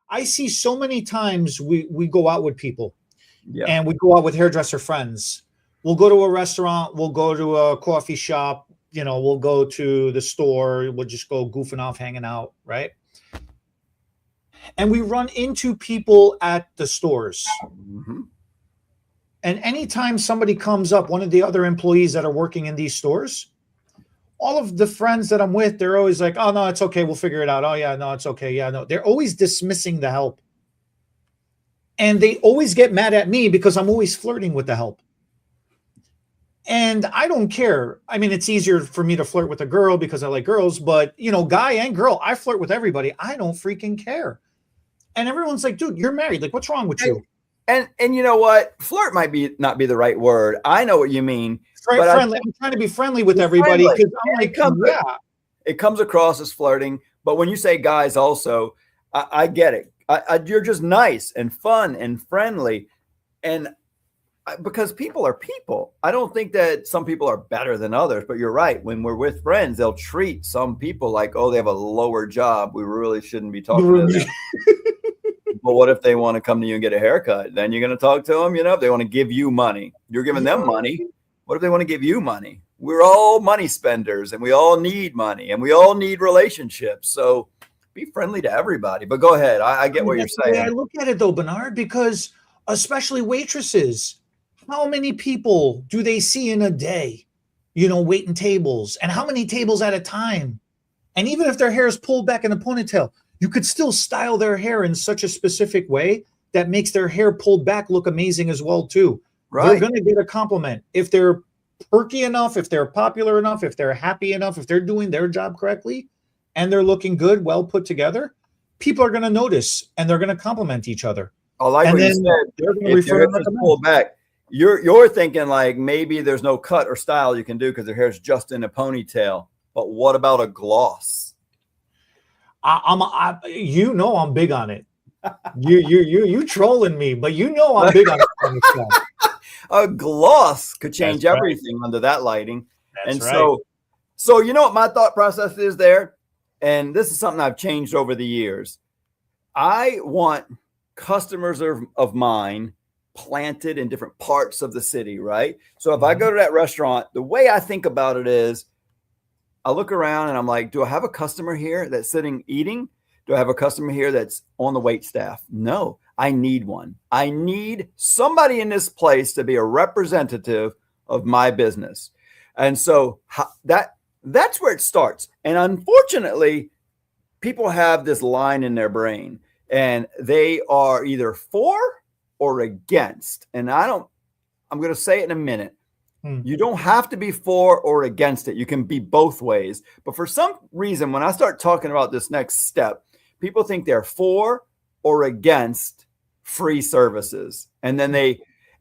I see so many times we go out with people, Yeah. and we go out with hairdresser friends. We'll go to a restaurant, we'll go to a coffee shop, we'll go to the store, we'll just go goofing off, hanging out, right? And we run into people at the stores. Mm-hmm. And anytime somebody comes up, one of the other employees that are working in these stores, all of the friends that I'm with, they're always like, oh, no, it's okay. We'll figure it out. Oh, yeah, no, it's okay. Yeah, no. They're always dismissing the help. And they always get mad at me because I'm always flirting with the help. And I don't care. I mean, it's easier for me to flirt with a girl because I like girls, but, guy and girl, I flirt with everybody. I don't freaking care. And everyone's like, dude, you're married. Like, what's wrong with you? And you know what? Flirt might not be the right word. I know what you mean. Right, friendly. I'm trying to be friendly with everybody because I'm like, it comes across as flirting. But when you say guys also, I get it. You're just nice and fun and friendly. And because people are people. I don't think that some people are better than others, but you're right. When we're with friends, they'll treat some people like, oh, they have a lower job. We really shouldn't be talking to them. But what if they want to come to you and get a haircut? Then you're going to talk to them. If they want to give you money, you're giving them money. What if they want to give you money? We're all money spenders, and we all need money, and we all need relationships. So be friendly to everybody. But go ahead. I get what you're saying. I look at it though, Bernard, because especially waitresses, how many people do they see in a day, waiting tables, and how many tables at a time? And even if their hair is pulled back in a ponytail, you could still style their hair in such a specific way that makes their hair pulled back look amazing as well, too. Right. They're going to get a compliment. If they're perky enough, if they're popular enough, if they're happy enough, if they're doing their job correctly, and they're looking good, well put together, people are going to notice, and they're going to compliment each other. I like what you said. They're going to refer to them pulled back. You're thinking like maybe there's no cut or style you can do because their hair's just in a ponytail. But what about a gloss? I'm big on it. You trolling me, but I'm big on it. A gloss could change everything under that lighting. That's right. So you know what my thought process is there? And this is something I've changed over the years. I want customers of mine planted in different parts of the city, right? So if I go to that restaurant, the way I think about it is I look around and I'm like, do I have a customer here that's sitting eating? Do I have a customer here that's on the wait staff? No, I need one. I need somebody in this place to be a representative of my business. And so that's where it starts. And unfortunately, people have this line in their brain and they are either for or against. And I'm going to say it in a minute. You don't have to be for or against it. You can be both ways. But for some reason, when I start talking about this next step, people think they're for or against free services. And then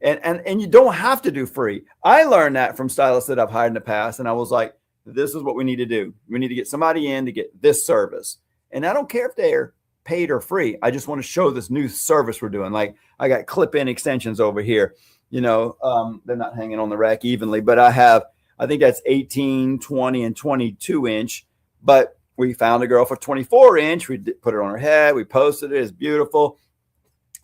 and you don't have to do free. I learned that from stylists that I've hired in the past. And I was like, this is what we need to do. We need to get somebody in to get this service. And I don't care if they're paid or free. I just want to show this new service we're doing. Like I got clip-in extensions over here. They're not hanging on the rack evenly, but I think that's 18, 20, and 22 inch. But we found a girl for 24 inch. We put it on her head. We posted it. It's beautiful.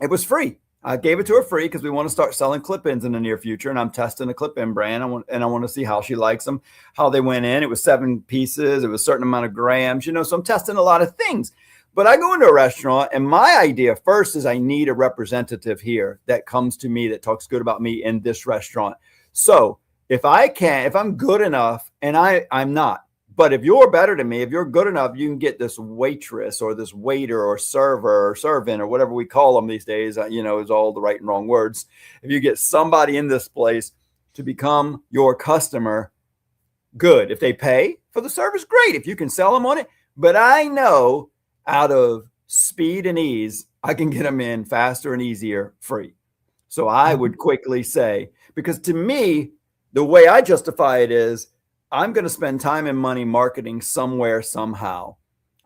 It was free. I gave it to her free because we want to start selling clip-ins in the near future. And I'm testing a clip-in brand. I want to see how she likes them, how they went in. It was 7 pieces. It was a certain amount of grams, so I'm testing a lot of things. But I go into a restaurant and my idea first is I need a representative here that comes to me, that talks good about me in this restaurant. So if I'm good enough, and I'm not, but if you're better than me, if you're good enough, you can get this waitress or this waiter or server or servant or whatever we call them these days, is all the right and wrong words. If you get somebody in this place to become your customer, good. If they pay for the service, great. If you can sell them on it. But I know out of speed and ease, I can get them in faster and easier free. So I would quickly say, because to me, the way I justify it is I'm going to spend time and money marketing somewhere, somehow.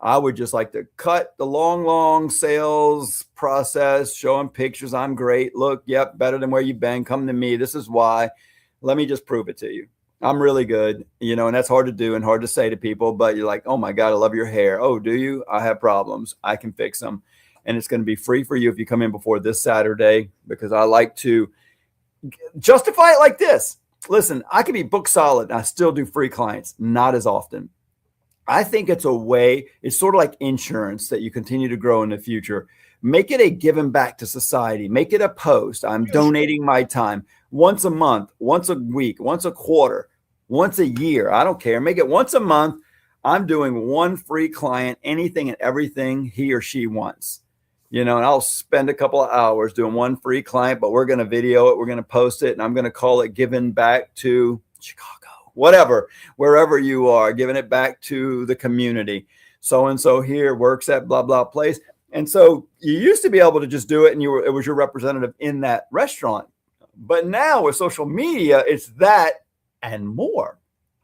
I would just like to cut the long sales process, show them pictures. I'm great. Look, yep, better than where you've been. Come to me. This is why. Let me just prove it to you. I'm really good, and that's hard to do and hard to say to people, but you're like, oh my God, I love your hair. Oh, do you? I have problems. I can fix them. and it's going to be free for you if you come in before this Saturday, because I like to justify it like this. Listen, I can be book solid and I still do free clients, not as often. I think it's a way, it's sort of like insurance that you continue to grow in the future. Make it a giving back to society. Make it a post. I'm donating my time once a month, once a week, once a quarter, once a year. I don't care. Make it once a month. I'm doing one free client, anything and everything he or she wants. And I'll spend a couple of hours doing one free client, but we're going to video it. We're going to post it, and I'm going to call it Giving Back to Chicago, whatever, wherever you are, giving it back to the community. So-and-so here works at blah, blah place. And so you used to be able to just do it, and it was your representative in that restaurant. But now with social media, it's that and more,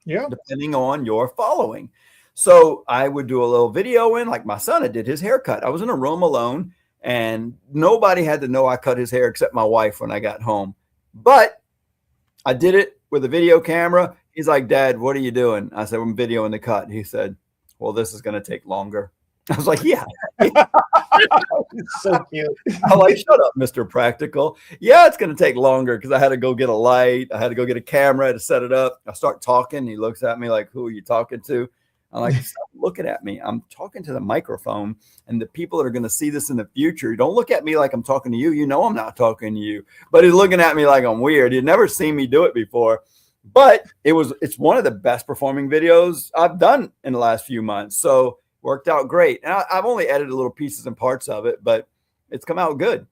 depending on your following. So I would do a little video in, like my son, I did his haircut. I was in a room alone, and nobody had to know I cut his hair except my wife when I got home. But I did it with a video camera. He's like, "Dad, what are you doing?" I said, "I'm videoing the cut." He said, "Well, this is going to take longer." I was like, "Yeah." So cute. I'm like, "Shut up, Mr. Practical." "Yeah, it's going to take longer because I had to go get a light. I had to go get a camera to set it up." I start talking. He looks at me like, "Who are you talking to?" I'm like, "Stop looking at me. I'm talking to the microphone, and the people that are going to see this in the future. Don't look at me like I'm talking to you. You know I'm not talking to you." But he's looking at me like I'm weird. He'd never seen me do it before. But it's one of the best performing videos I've done in the last few months. So worked out great. And I've only edited little pieces and parts of it, but it's come out good.